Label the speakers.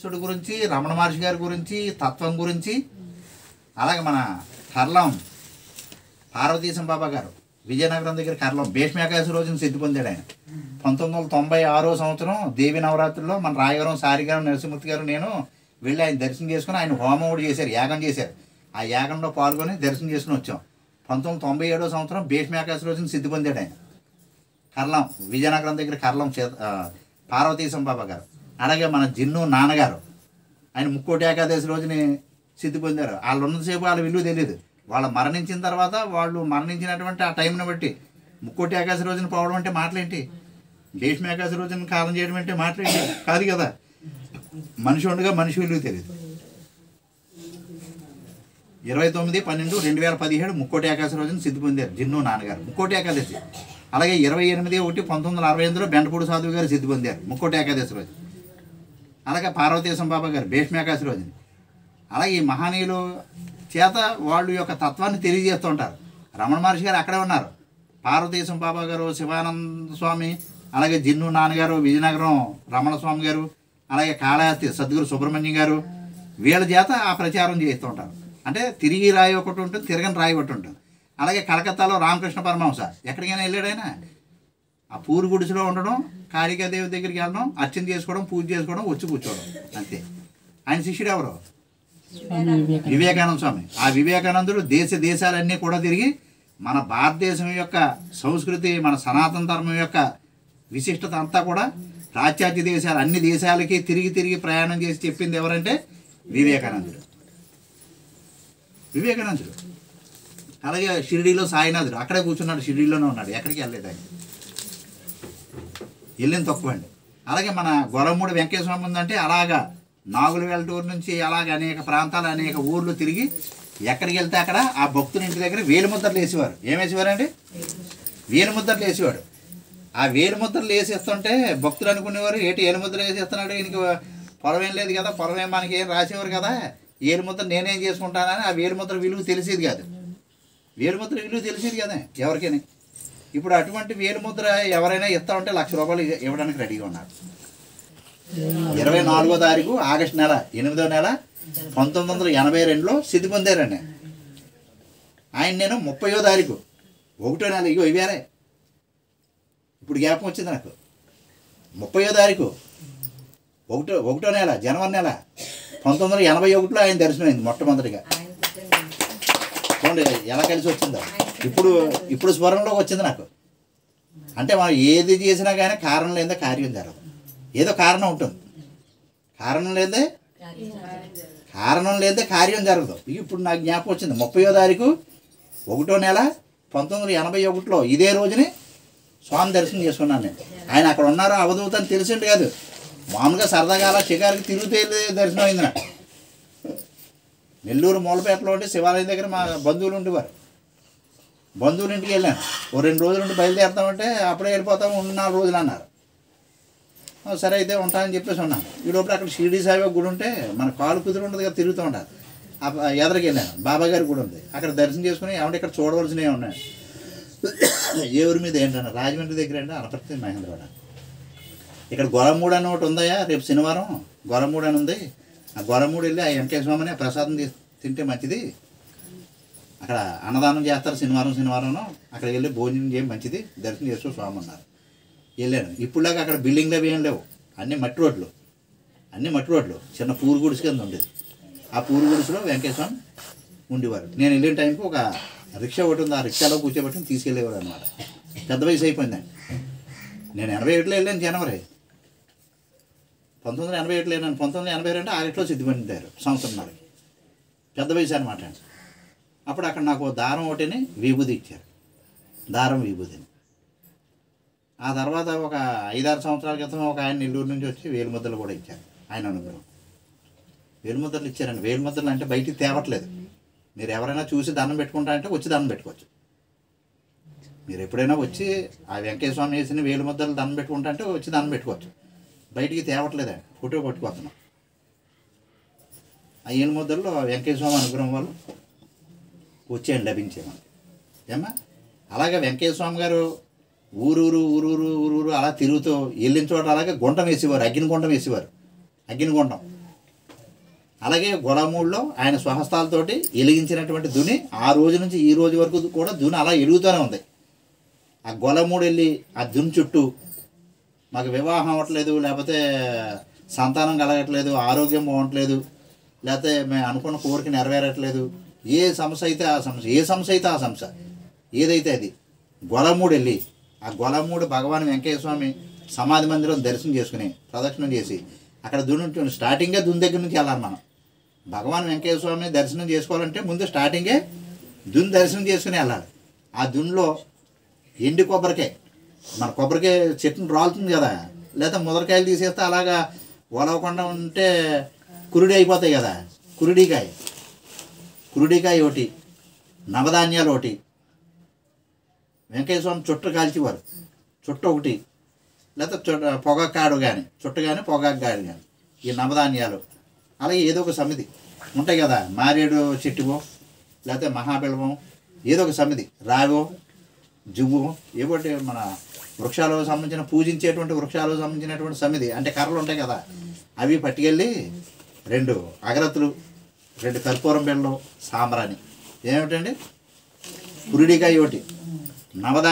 Speaker 1: వ్యాసుడి గురించి, రమణ మహర్షి గారి గురించి, తత్వం గురించి, అలాగే మన కర్లం పార్వతీశం బాబా గారు విజయనగరం దగ్గర కర్లం భీష్మేకాదశి రోజున సిద్ధి పొందాడు ఆయన. 1996 సంవత్సరం దేవి నవరాత్రుల్లో మన రాయవరం సారిగారు నరసింహమూర్తి గారు నేను వెళ్ళి ఆయన దర్శనం చేసుకుని ఆయన హోమం కూడా చేశారు, యాగం చేశారు. ఆ యాగంలో పాల్గొని దర్శనం చేసుకుని వచ్చాం. 1997 సంవత్సరం భీష్మేకాదశి రోజున సిద్ధి పొందాడు ఆయన కర్లం విజయనగరం దగ్గర కర్లం పార్వతీశం బాబా గారు. అలాగే మన జిన్ను నాన్నగారు ఆయన ముక్కోటి ఏకాదశి రోజుని సిద్ధి పొందారు. వాళ్ళు ఉన్నంతసేపు వాళ్ళ విలువ తెలియదు. వాళ్ళు మరణించిన తర్వాత వాళ్ళు మరణించినటువంటి ఆ టైంని బట్టి ముక్కోటి ఏకాదశి రోజున పోవడం అంటే మాటలేంటి, భీష్మ ఏకాదశి రోజున కాలం చేయడం అంటే మాటలేంటి కాదు కదా. మనిషి ఉండగా మనిషి విలువ తెలియదు. 29/12/2017 ముక్కోటి ఏకాదశి రోజున సిద్ధి పొందారు జిన్ను నాన్నగారు ముక్కోటి ఏకాదశి. అలాగే 28/1/1968 బెండపూడి సాధువు గారు సిద్ధి పొందారు ముక్కోటి ఏకాదశి రోజు. అలాగే పార్వతీశం బాబా గారు భీష్మ ఏకాదశి రోజుని. అలాగే ఈ మహనీయులు చేత వాళ్ళు యొక్క తత్వాన్ని తెలియజేస్తూ ఉంటారు. రమణ మహర్షి గారు అక్కడే ఉన్నారు, పార్వతీశం బాబా గారు, శివానంద స్వామి, అలాగే జిన్ను నాన్నగారు, విజయనగరం రమణ స్వామి గారు, అలాగే కాళహస్తి సద్గురు సుబ్రహ్మణ్యం గారు, వీళ్ళ చేత ఆ ప్రచారం చేస్తూ ఉంటారు. అంటే తిరిగి రాయి ఒకటి ఉంటుంది, తిరగని రాయి ఒకటి ఉంటుంది. అలాగే కలకత్తాలో రామకృష్ణ పరమహంస ఎక్కడికైనా వెళ్ళాడైనా ఆ పూరి గుడిసెలో ఉండడం, కాళికాదేవి దగ్గరికి వెళ్ళడం, అర్చన చేసుకోవడం, పూజ చేసుకోవడం, వచ్చి కూర్చోవడం అంతే. ఆయన శిష్యుడు ఎవరు? వివేకానంద స్వామి. ఆ వివేకానందుడు దేశాలన్నీ కూడా తిరిగి మన భారతదేశం యొక్క సంస్కృతి, మన సనాతన ధర్మం యొక్క విశిష్టత అంతా కూడా పాశ్చాత్య దేశాలు అన్ని దేశాలకి తిరిగి ప్రయాణం చేసి చెప్పింది ఎవరంటే వివేకానందుడు. అలాగే షిరిడీలో సాయినాథుడు అక్కడే కూర్చున్నాడు, షిరిడీలోనే ఉన్నాడు, ఎక్కడికి వెళ్ళలేదు ఆయన, వెళ్ళింది తక్కువ అండి. అలాగే మన గొరమూడి వెంకటేశ్వర స్వామి ఉందంటే అలాగా నాగులవేలటూరు నుంచి అలాగ అనేక ప్రాంతాలు అనేక ఊర్లు తిరిగి ఎక్కడికి వెళ్తే అక్కడ ఆ భక్తుల ఇంటి దగ్గర వేలిముద్రలు వేసేవారు. ఏం వేసేవారండి? వేలిముద్రలు వేసేవాడు. ఆ వేలిముద్రలు వేసేస్తుంటే భక్తులు అనుకునేవారు, ఏటి ఏలుముద్ర వేసేస్తున్నాడు, ఈయనకి పొలం ఏం లేదు కదా, పొలం ఏం మనకి ఏం రాసేవారు కదా, ఏలుముద్ర నేనేం చేసుకుంటానని ఆ వేలిముద్ర విలువ తెలిసేది కాదు. వేలిముద్ర విలువ తెలిసేది కదా ఎవరికైనా. ఇప్పుడు అటువంటి వేలిముద్ర ఎవరైనా ఇస్తా ఉంటే ₹1,00,000 ఇవ్వడానికి రెడీగా ఉన్నారు. 24వ తారీఖు ఆగస్టు నెల 8వ నెల 1982లో సిద్ధి పొందారండి ఆయన. నేను 30వ తారీఖు 1వ నెల ఇవేరే ఇప్పుడు జ్ఞాపకం వచ్చింది నాకు. 30వ తారీఖు 1వ నెల జనవరి నెల 1981లో ఆయన దర్శనమైంది మొట్టమొదటిగా. చూడండి ఎలా కలిసి వచ్చిందో. ఇప్పుడు స్వరంలోకి వచ్చింది నాకు. అంటే మనం ఏది చేసినా కానీ కారణం లేదే కార్యం జరగదు. ఏదో కారణం ఉంటుంది, కారణం లేదే కార్యం జరగదు. ఇప్పుడు నాకు జ్ఞాపకం వచ్చింది 30వ తారీఖు 1వ నెల 1981లో ఇదే రోజుని స్వామి దర్శనం చేసుకున్నాను నేను. ఆయన అక్కడ ఉన్నారో అవధూతని తెలిసిండు కాదు, మామూలుగా సరదాగా అలా షికారుకి తిరుగుతే దర్శనం అయింది నాకు. నెల్లూరు మూలపేటలో ఉంటే శివాలయం దగ్గర మా బంధువులు ఉండేవారు. బంధువుల ఇంటికి వెళ్ళాను. ఓ 2 రోజులు ఉండి బయలుదేరుతామంటే అప్పుడే వెళ్ళిపోతాము, 4 రోజులు అన్నారు. సరే అయితే ఉంటానని చెప్పేసి ఉన్నాను. ఈ లోపల అక్కడ షిరిడి సాయిబాబా గుడి ఉంటే మన కాలు కుదురు ఉంటుంది కదా, తిరుగుతూ ఉంటారు. ఎదరికి వెళ్ళాను, బాబా గారి గుడి ఉంది, అక్కడ దర్శనం చేసుకుని ఏమంటే ఇక్కడ చూడవలసినవి ఉన్నాయి. ఏ ఊరి మీద ఏంటన్నా రాజమండ్రి దగ్గర అంటే అనపర్తి మహేంద్రవాడ. ఇక్కడ గొరమూడు అని ఒకటి ఉందయా, రేపు శనివారం గొరమూడు అని ఉంది. ఆ గొరమూడు వెళ్ళి ఆ వెంకటేశ్వర స్వామిని ప్రసాదం తింటే మంచిది, అక్కడ అన్నదానం చేస్తారు శనివారం, అక్కడ వెళ్ళి భోజనం చేయం మంచిది, దర్శనం చేసుకో స్వామి అన్నారు. వెళ్ళాను. ఇప్పుడులాగా అక్కడ బిల్డింగ్లు అవి ఏం లేవు, అన్నీ మట్టి రోడ్లు, చిన్న పూరు గుడిసి కింద ఉండేది. ఆ పూరు గుడిసిలో వెంకటేశ్వర స్వామి ఉండేవారు. నేను వెళ్ళిన టైంకి ఒక రిక్షా ఒకటి ఉంది, ఆ రిక్షాలో కూర్చోబెట్టుకుని తీసుకెళ్ళేవారు అనమాట. పెద్ద వయసు అయిపోయిందండి. నేను 81లో వెళ్ళాను, జనవరి 1981 వెళ్ళాను. 1982 ఆగస్టులో సిద్ధి పొందారు సంవత్సరంన్నరకి. పెద్ద వయసు అనమాట. అప్పుడు అక్కడ నాకు దారం ఒకటిని విభూది ఇచ్చారు, దారం విభూదిని. ఆ తర్వాత ఒక 5-6 సంవత్సరాల క్రితం ఒక ఆయన నెల్లూరు నుంచి వచ్చి వేలుముద్రలు కూడా ఇచ్చారు. ఆయన అనుగ్రహం వేలుముద్రలు ఇచ్చారండి. వేలుముద్రలు అంటే బయటికి తేవట్లేదు. మీరు ఎవరైనా చూసి దండం పెట్టుకుంటారంటే వచ్చి దండం పెట్టుకోవచ్చు. మీరు ఎప్పుడైనా వచ్చి ఆ వెంకటేశ్వర స్వామి వేసిన వేలుముద్రలు దండం పెట్టుకుంటా అంటే వచ్చి దండం పెట్టుకోవచ్చు. బయటికి తేవట్లేదండి, ఫోటో పట్టుకోతున్నాం. ఆ ఏలుముద్రలు వెంకటేశ్వర స్వామి అనుగ్రహం వల్ల వచ్చేయండి, లభించేమని ఏమా. అలాగే వెంకటేశ్వర స్వామి గారు ఊరూరు అలా తిరుగుతూ వెళ్ళిన చోట అలాగే గుండం వేసేవారు, అగ్నిగుండం వేసేవారు. అగ్నిగుండం అలాగే గొలమూడిలో ఆయన స్వహస్తాలతోటి వెలిగించినటువంటి దుని ఆ రోజు నుంచి ఈ రోజు వరకు కూడా దుని అలా ఎలుగుతూనే ఉంది. ఆ గొలమూడు వెళ్ళి ఆ దుని చుట్టూ మాకు వివాహం అవ్వట్లేదు, లేకపోతే సంతానం కలగట్లేదు, ఆరోగ్యం బాగుంటలేదు, లేకపోతే మేము అనుకున్న కోరిక నెరవేరట్లేదు, ఏ సమస్య అయితే ఆ సమస్య, ఏ సమస్య అయితే ఆ సమస్య ఏదైతే అది గొలమూడు వెళ్ళి ఆ గొలమూడు భగవాన్ వెంకయ్య స్వామి సమాధి మందిరం దర్శనం చేసుకుని ప్రదక్షిణం చేసి అక్కడ దుని స్టార్టింగే దుని దగ్గర నుంచి వెళ్ళాలి. మనం భగవాన్ వెంకయ్య స్వామిని దర్శనం చేసుకోవాలంటే ముందు స్టార్టింగే దుని దర్శనం చేసుకుని వెళ్ళాలి. ఆ దునిలో ఎండి కొబ్బరికాయ, మన కొబ్బరికాయ చెట్టును రాలుతుంది కదా, లేదా ముదరకాయలు తీసేస్తే అలాగా ఒలవకుండా ఉంటే కురుడి అయిపోతాయి కదా, కురుడికాయ ఒకటి, నవధాన్యాలు ఒకటి, వెంకయ్య స్వామి చుట్ట కాల్చేవారు, చుట్ట ఒకటి, లేకపోతే పొగాకాడు కానీ చుట్ట కానీ పొగాకు కాడు కానీ ఈ నవధాన్యాలు, అలాగే ఏదో ఒక సమితి ఉంటాయి కదా, మారేడు చెట్టువో లేకపోతే మహాబిల్వం ఏదో ఒక సమితి, రావో జువ్వు ఏవోటి మన వృక్షాలకు సంబంధించిన పూజించేటువంటి వృక్షాలకు సంబంధించినటువంటి సమితి అంటే కర్రలు ఉంటాయి కదా, అవి పట్టుకెళ్ళి 2 అగరత్తులు, 2 కర్పూరం బిళ్ళలు, సాంబ్రాణి, ఏమిటండి కురుడికాయ ఒకటి, నవదా